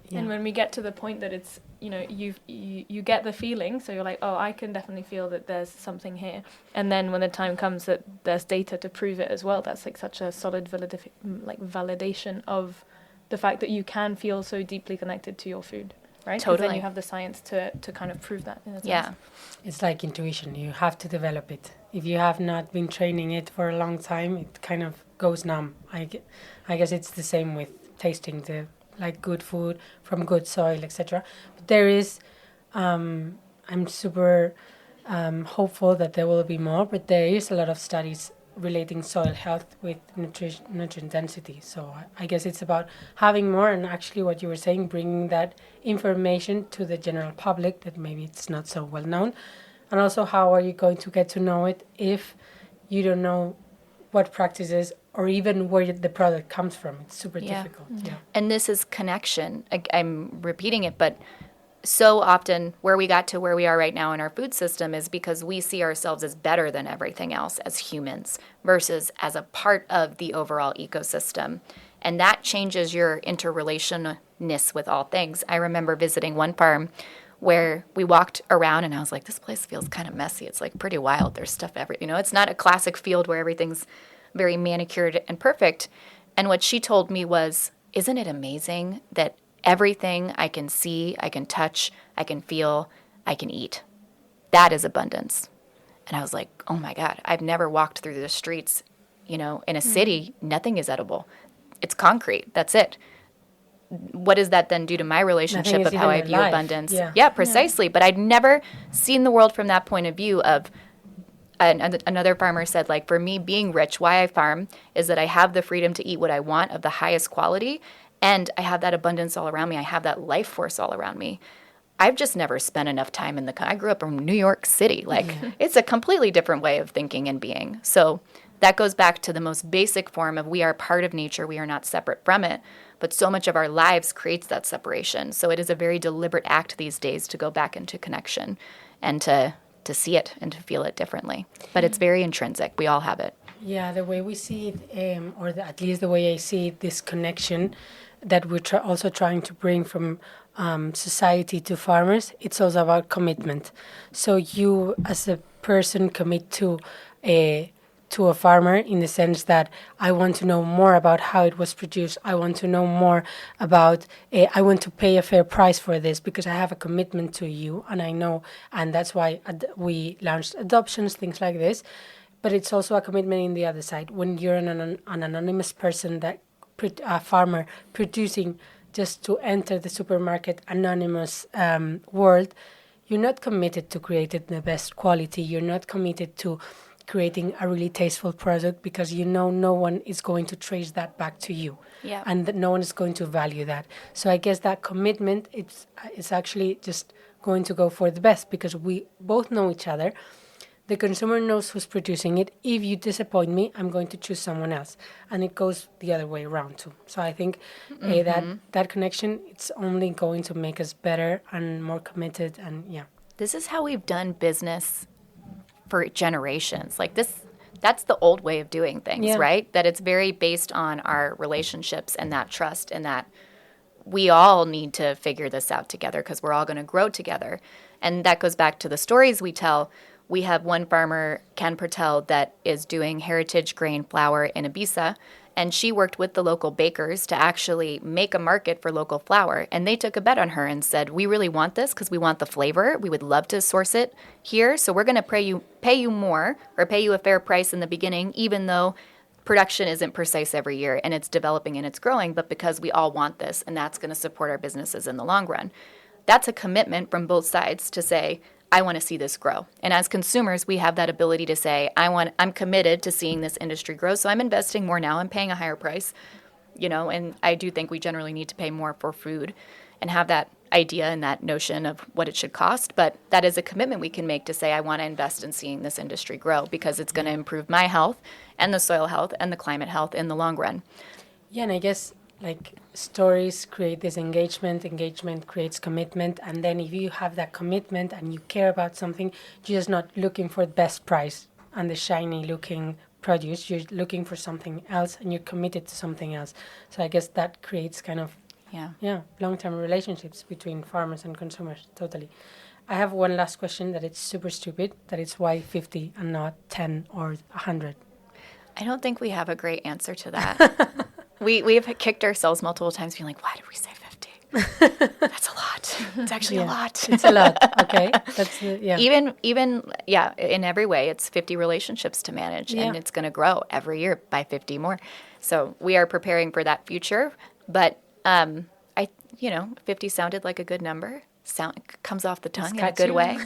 [SPEAKER 3] Yeah.
[SPEAKER 1] And when we get to the point that it's, you know, you get the feeling, so you're like, oh, I can definitely feel that there's something here. And then when the time comes that there's data to prove it as well, that's like such a solid validation of the fact that you can feel so deeply connected to your food, right? 'Cause
[SPEAKER 2] Totally.
[SPEAKER 1] then you have the science to kind of prove that in a sense.
[SPEAKER 2] Yeah.
[SPEAKER 3] It's like intuition. You have to develop it. If you have not been training it for a long time, it kind of goes numb. I guess it's the same with tasting the like good food from good soil, etc. But there is, I'm super hopeful that there will be more. But there is a lot of studies relating soil health with nutrient density. So I guess it's about having more, and actually what you were saying, bringing that information to the general public that maybe it's not so well known. And also, how are you going to get to know it if you don't know what practices or even where the product comes from? It's super difficult. Yeah.
[SPEAKER 2] And this is connection. I'm repeating it, but so often where we got to where we are right now in our food system is because we see ourselves as better than everything else as humans versus as a part of the overall ecosystem. And that changes your interrelationness with all things. I remember visiting one farm where we walked around and I was like, this place feels kind of messy. It's like pretty wild. There's stuff you know, it's not a classic field where everything's very manicured and perfect. And what she told me was, isn't it amazing that everything I can see, I can touch, I can feel, I can eat? That is abundance. And I was like, oh my God, I've never walked through the streets, you know, in a city, nothing is edible. It's concrete. That's it. What does that then do to my relationship of how I view abundance? Yeah, precisely. But I'd never seen the world from that point of view of another farmer said, like, for me, being rich, why I farm is that I have the freedom to eat what I want of the highest quality, and I have that abundance all around me. I have that life force all around me. I've just never spent enough time in I grew up in New York City. Like, it's a completely different way of thinking and being. So that goes back to the most basic form of we are part of nature. We are not separate from it. But so much of our lives creates that separation. So it is a very deliberate act these days to go back into connection and to see it and to feel it differently. But it's very intrinsic. We all have it.
[SPEAKER 3] Yeah, the way we see it, at least the way I see it, this connection that we're also trying to bring from society to farmers, it's also about commitment. So you, as a person, commit to a farmer in the sense that I want to know more about how it was produced. I want to know more about, I want to pay a fair price for this because I have a commitment to you, and I know, and that's why we launched adoptions, things like this. But it's also a commitment in the other side. When you're an anonymous person, a farmer producing just to enter the supermarket anonymous world, you're not committed to creating the best quality. You're not committed to creating a really tasteful product because you know no one is going to trace that back to you.
[SPEAKER 2] Yeah.
[SPEAKER 3] And that no one is going to value that. So I guess that commitment, it's actually just going to go for the best because we both know each other. The consumer knows who's producing it. If you disappoint me, I'm going to choose someone else. And it goes the other way around too. So I think that connection, it's only going to make us better and more committed. And yeah.
[SPEAKER 2] This is how we've done business for generations. Like that's the old way of doing things, right? That it's very based on our relationships and that trust and that we all need to figure this out together because we're all going to grow together. And that goes back to the stories we tell. We have one farmer, Ken Pertel, that is doing heritage grain flour in Ibiza, and she worked with the local bakers to actually make a market for local flour. And they took a bet on her and said, we really want this because we want the flavor. We would love to source it here. So we're going to pay you more or pay you a fair price in the beginning, even though production isn't precise every year and it's developing and it's growing, but because we all want this and that's going to support our businesses in the long run. That's a commitment from both sides to say, I want to see this grow. And as consumers, we have that ability to say, I'm committed to seeing this industry grow, so I'm investing more now. I'm paying a higher price, and I do think we generally need to pay more for food and have that idea and that notion of what it should cost. But that is a commitment we can make to say, I want to invest in seeing this industry grow because it's going to improve my health and the soil health and the climate health in the long run.
[SPEAKER 3] Yeah, and I guess like stories create this engagement creates commitment, and then if you have that commitment and you care about something, you're just not looking for the best price and the shiny looking produce, you're looking for something else and you're committed to something else. So I guess that creates kind of long-term relationships between farmers and consumers. Totally. I have one last question that it's super stupid, that it's why 50 and not 10 or 100.
[SPEAKER 2] I don't think we have a great answer to that. We've kicked ourselves multiple times being like, why did we say 50? That's a lot. It's actually a lot.
[SPEAKER 3] It's a lot. Okay. That's
[SPEAKER 2] Even in every way, it's 50 relationships to manage, and it's going to grow every year by 50 more. So we are preparing for that future. But 50 sounded like a good number. Comes off the tongue in a good way.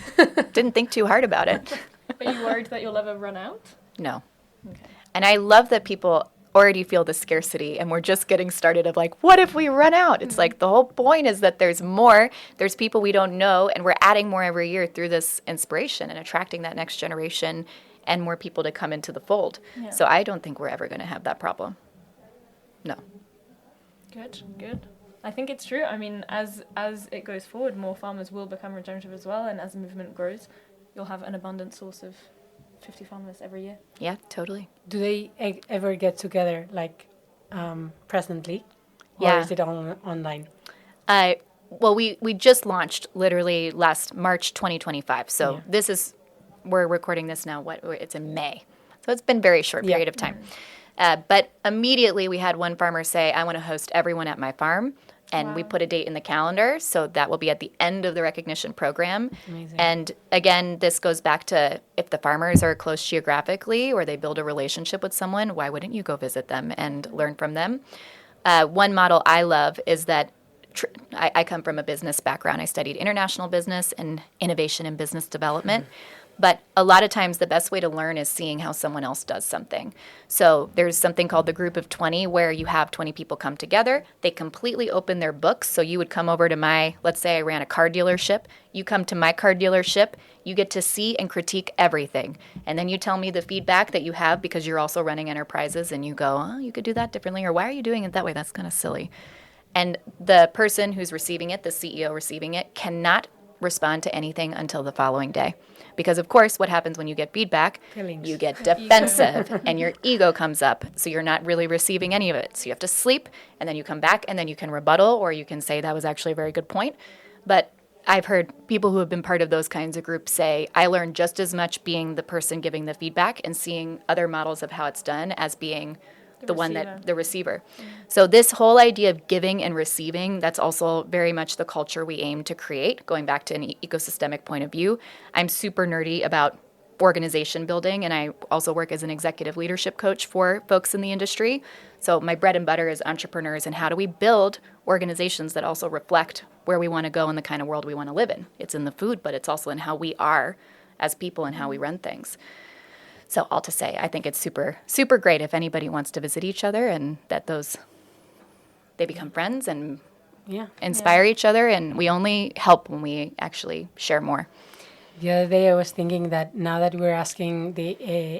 [SPEAKER 2] Didn't think too hard about it.
[SPEAKER 1] Are you worried that you'll ever run out?
[SPEAKER 2] No.
[SPEAKER 1] Okay.
[SPEAKER 2] And I love that people already feel the scarcity, and we're just getting started of like, what if we run out? It's like the whole point is that there's more. There's people we don't know, and we're adding more every year through this inspiration and attracting that next generation and more people to come into the fold. Yeah. So I don't think we're ever going to have that problem. No.
[SPEAKER 1] Good. I think it's true. I mean, as it goes forward, more farmers will become regenerative as well, and as the movement grows, you'll have an abundant source of 50 farmers every year.
[SPEAKER 2] Yeah, totally.
[SPEAKER 3] Do they ever get together, like, presently? Or is it online?
[SPEAKER 2] Well, we just launched literally last March 2025. So this is, we're recording this now, it's in May. So it's been a very short period of time. But immediately we had one farmer say, I want to host everyone at my farm. And we put a date in the calendar, so that will be at the end of the recognition program. Amazing. And again, this goes back to if the farmers are close geographically or they build a relationship with someone, why wouldn't you go visit them and learn from them? One model I love is that I come from a business background. I studied international business and innovation and business development. But a lot of times the best way to learn is seeing how someone else does something. So there's something called the group of 20 where you have 20 people come together. They completely open their books. So you would come over to let's say I ran a car dealership. You come to my car dealership. You get to see and critique everything. And then you tell me the feedback that you have because you're also running enterprises and you go, oh, you could do that differently, or why are you doing it that way? That's kind of silly. And the person who's receiving it, the CEO receiving it, cannot respond to anything until the following day. Because, of course, what happens when you get feedback? Feelings. You get defensive and your ego comes up. So you're not really receiving any of it. So you have to sleep, and then you come back, and then you can rebuttal, or you can say that was actually a very good point. But I've heard people who have been part of those kinds of groups say, I learned just as much being the person giving the feedback and seeing other models of how it's done as being the receiver. So this whole idea of giving and receiving, that's also very much the culture we aim to create, going back to an ecosystemic point of view. I'm super nerdy about organization building, and I also work as an executive leadership coach for folks in the industry. So my bread and butter is entrepreneurs, and how do we build organizations that also reflect where we want to go and the kind of world we want to live in. It's in the food, but it's also in how we are as people and how we run things. So all to say, I think it's super, super great if anybody wants to visit each other, and that they become friends and inspire each other, and we only help when we actually share more.
[SPEAKER 3] The other day I was thinking that now that we're asking the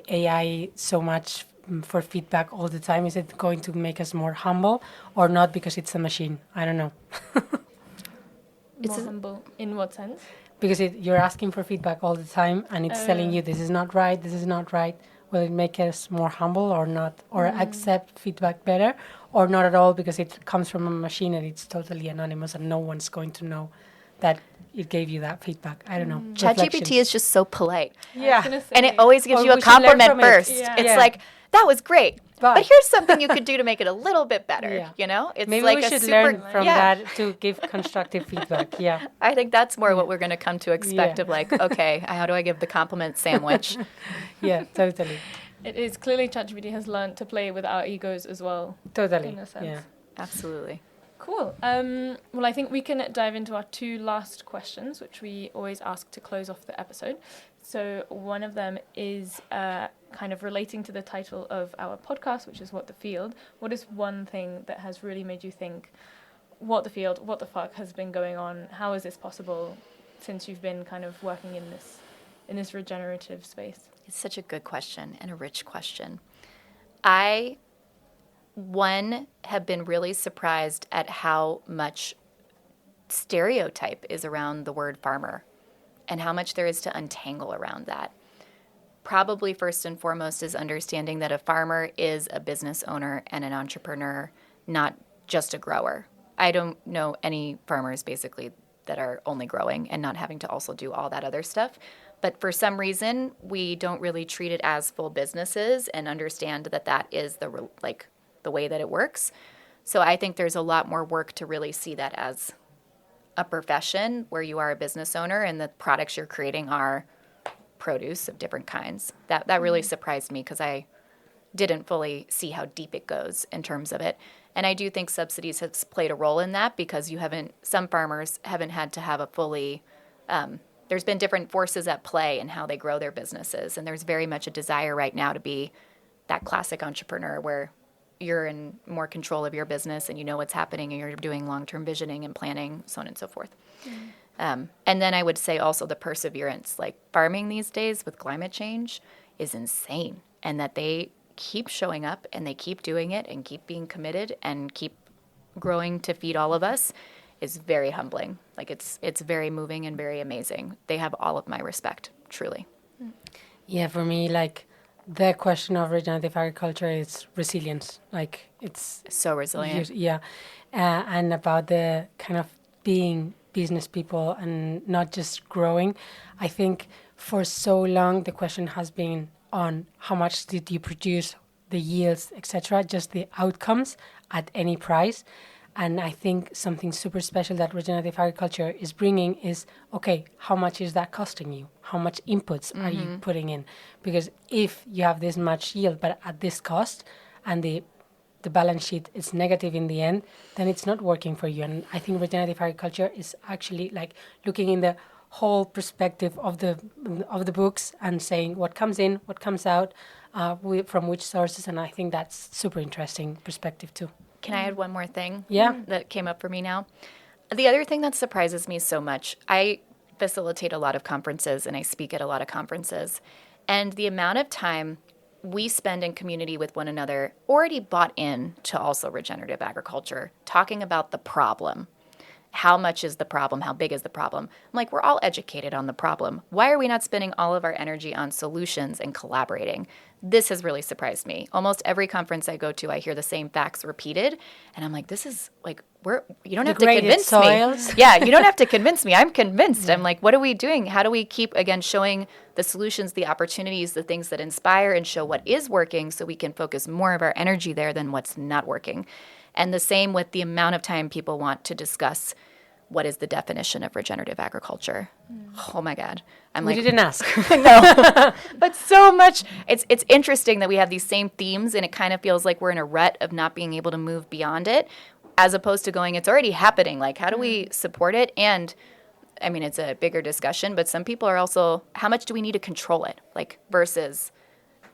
[SPEAKER 3] AI so much for feedback all the time, is it going to make us more humble or not because it's a machine? I don't know.
[SPEAKER 1] More humble in what sense?
[SPEAKER 3] Because you're asking for feedback all the time, and it's telling you this is not right, this is not right. Will it make us more humble or not, or accept feedback better, or not at all because it comes from a machine and it's totally anonymous and no one's going to know that it gave you that feedback? I don't know.
[SPEAKER 2] ChatGPT is just so polite.
[SPEAKER 3] Yeah.
[SPEAKER 2] And it always gives you a compliment first. It's like, that was great. But here's something you could do to make it a little bit better, you know? It's
[SPEAKER 3] maybe
[SPEAKER 2] like
[SPEAKER 3] we should learn from that to give constructive feedback,
[SPEAKER 2] I think that's more what we're going to come to expect of like, okay, how do I give the compliment sandwich?
[SPEAKER 3] Yeah, totally.
[SPEAKER 1] It is clearly ChatGPT has learned to play with our egos as well.
[SPEAKER 3] Totally,
[SPEAKER 1] in a sense.
[SPEAKER 2] Yeah, absolutely.
[SPEAKER 1] Cool. Well, I think we can dive into our two last questions, which we always ask to close off the episode. So one of them is kind of relating to the title of our podcast, which is What the Field. What is one thing that has really made you think, what the field, what the fuck has been going on? How is this possible since you've been kind of working in this regenerative space?
[SPEAKER 2] It's such a good question and a rich question. I one, have been really surprised at how much stereotype is around the word farmer and how much there is to untangle around that. Probably first and foremost is understanding that a farmer is a business owner and an entrepreneur, not just a grower. I don't know any farmers basically that are only growing and not having to also do all that other stuff. But for some reason, we don't really treat it as full businesses and understand that that is the way that it works. So I think there's a lot more work to really see that as a profession where you are a business owner and the products you're creating are produce of different kinds. That really surprised me because I didn't fully see how deep it goes in terms of it. And I do think subsidies have played a role in that because some farmers haven't had to have a fully, there's been different forces at play in how they grow their businesses. And there's very much a desire right now to be that classic entrepreneur where you're in more control of your business and you know what's happening and you're doing long-term visioning and planning, so on and so forth. And then I would say also the perseverance, like farming these days with climate change is insane, and that they keep showing up and they keep doing it and keep being committed and keep growing to feed all of us is very humbling. Like it's very moving and very amazing. They have all of my respect, truly.
[SPEAKER 3] Yeah, for me, like the question of regenerative agriculture is resilience. Like it's
[SPEAKER 2] so resilient.
[SPEAKER 3] And about the kind of being business people and not just growing. I think for so long the question has been on how much did you produce, the yields, etc., just the outcomes at any price. And I think something super special that regenerative agriculture is bringing is, okay, how much is that costing you? How much inputs are you putting in? Because if you have this much yield but at this cost and the balance sheet is negative in the end, then it's not working for you. And I think regenerative agriculture is actually like looking in the whole perspective of the books and saying what comes in, what comes out, from which sources. And I think that's super interesting perspective too.
[SPEAKER 2] Can I add one more thing?
[SPEAKER 3] Yeah.
[SPEAKER 2] That came up for me now? The other thing that surprises me so much, I facilitate a lot of conferences and I speak at a lot of conferences. And the amount of time we spend in community with one another already bought in to also regenerative agriculture, talking about the problem. How much is the problem? How big is the problem? I'm like, we're all educated on the problem. Why are we not spending all of our energy on solutions and collaborating? This has really surprised me. Almost every conference I go to, I hear the same facts repeated. And I'm like, this is like, you don't have to convince
[SPEAKER 3] soils.
[SPEAKER 2] me. Yeah, you don't have to convince me. I'm convinced. I'm like, what are we doing? How do we keep, again, showing the solutions, the opportunities, the things that inspire and show what is working so we can focus more of our energy there than what's not working? And the same with the amount of time people want to discuss what is the definition of regenerative agriculture. Oh my God.
[SPEAKER 3] We didn't ask.
[SPEAKER 2] No. But so much. It's interesting that we have these same themes and it kind of feels like we're in a rut of not being able to move beyond it, as opposed to going, it's already happening. Like, how do we support it? And I mean, it's a bigger discussion, but some people are also, how much do we need to control it? Like, versus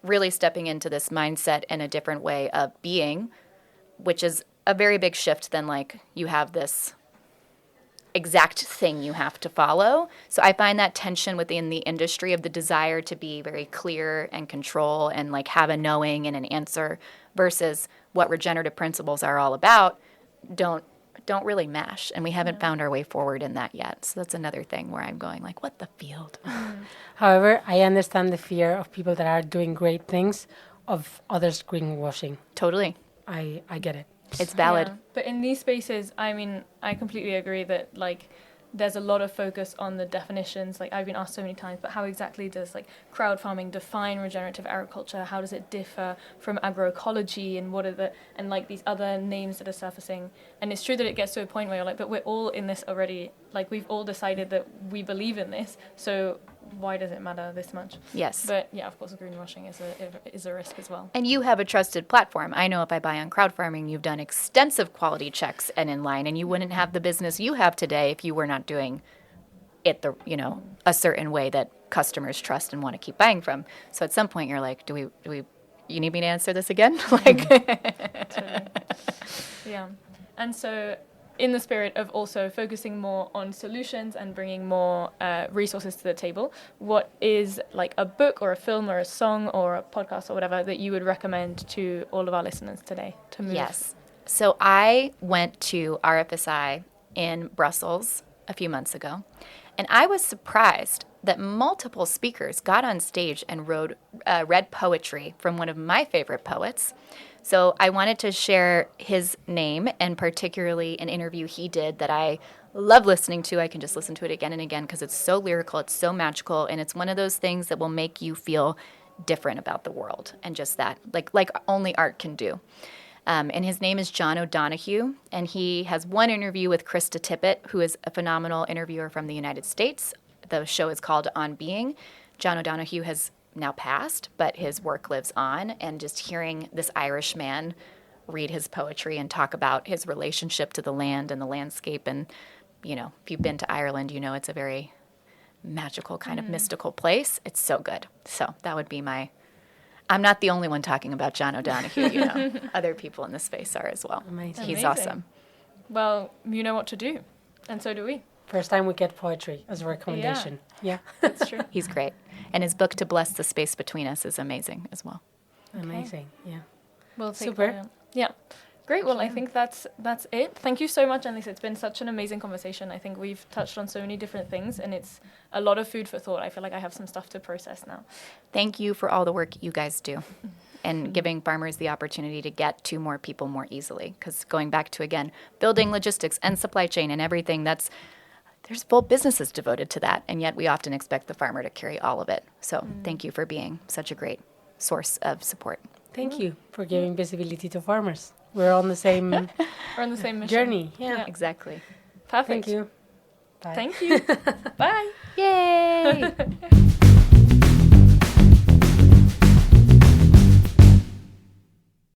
[SPEAKER 2] really stepping into this mindset in a different way of being, which is a very big shift than like you have this exact thing you have to follow. So I find that tension within the industry of the desire to be very clear and control and like have a knowing and an answer versus what regenerative principles are all about don't really mesh. And we haven't found our way forward in that yet. So that's another thing where I'm going like, what the field?
[SPEAKER 3] However, I understand the fear of people that are doing great things of others greenwashing.
[SPEAKER 2] Totally.
[SPEAKER 3] I get it.
[SPEAKER 2] It's valid.
[SPEAKER 1] Yeah. But in these spaces, I mean, I completely agree that like there's a lot of focus on the definitions. Like I've been asked so many times, but how exactly does like crowd farming define regenerative agriculture? How does it differ from agroecology and and like these other names that are surfacing? And it's true that it gets to a point where you're like, but we're all in this already. Like we've all decided that we believe in this. So why does it matter this much?
[SPEAKER 2] Yes.
[SPEAKER 1] But yeah, of course, greenwashing is a risk as well.
[SPEAKER 2] And you have a trusted platform. I know if I buy on crowd farming, you've done extensive quality checks and in line, and you wouldn't have the business you have today if you were not doing it a certain way that customers trust and want to keep buying from. So at some point you're like, do we you need me to answer this again? Like
[SPEAKER 1] Totally. Yeah. And so in the spirit of also focusing more on solutions and bringing more resources to the table, what is like a book or a film or a song or a podcast or whatever that you would recommend to all of our listeners today to move?
[SPEAKER 2] Yes. So I went to RFSI in Brussels a few months ago, and I was surprised that multiple speakers got on stage and read poetry from one of my favorite poets. So I wanted to share his name, and particularly an interview he did that I love listening to. I can just listen to it again and again because it's so lyrical, it's so magical, and it's one of those things that will make you feel different about the world, and just that, like only art can do. And his name is John O'Donohue, and he has one interview with Krista Tippett, who is a phenomenal interviewer from the United States. The show is called On Being. John O'Donohue has now passed, but his work lives on, and just hearing this Irish man read his poetry and talk about his relationship to the land and the landscape, and, you know, if you've been to Ireland, you know it's a very magical kind of mystical place. It's so good. So that would be I'm not the only one talking about John O'Donohue, you know. Other people in the space are as well.
[SPEAKER 3] Amazing.
[SPEAKER 2] He's
[SPEAKER 1] Amazing.
[SPEAKER 2] awesome.
[SPEAKER 1] Well, you know what to do, and so do we.
[SPEAKER 3] First time we get poetry as a recommendation. Yeah.
[SPEAKER 1] That's true.
[SPEAKER 2] He's great. And his book, To Bless the Space Between Us, is amazing as well.
[SPEAKER 3] Amazing. Yeah.
[SPEAKER 1] We'll take
[SPEAKER 3] Super.
[SPEAKER 1] that. Yeah. Great. Well, I think that's it. Thank you so much, Analisa. It's been such an amazing conversation. I think we've touched on so many different things, and it's a lot of food for thought. I feel like I have some stuff to process now.
[SPEAKER 2] Thank you for all the work you guys do and giving farmers the opportunity to get to more people more easily. Because going back to, again, building logistics and supply chain and everything, there's full businesses devoted to that, and yet we often expect the farmer to carry all of it. So thank you for being such a great source of support.
[SPEAKER 3] Thank you for giving visibility to farmers. We're on the same
[SPEAKER 1] We're on the same mission.
[SPEAKER 3] journey. Yeah.
[SPEAKER 2] Exactly.
[SPEAKER 1] Perfect.
[SPEAKER 3] Thank you. Bye.
[SPEAKER 1] Thank you. Bye.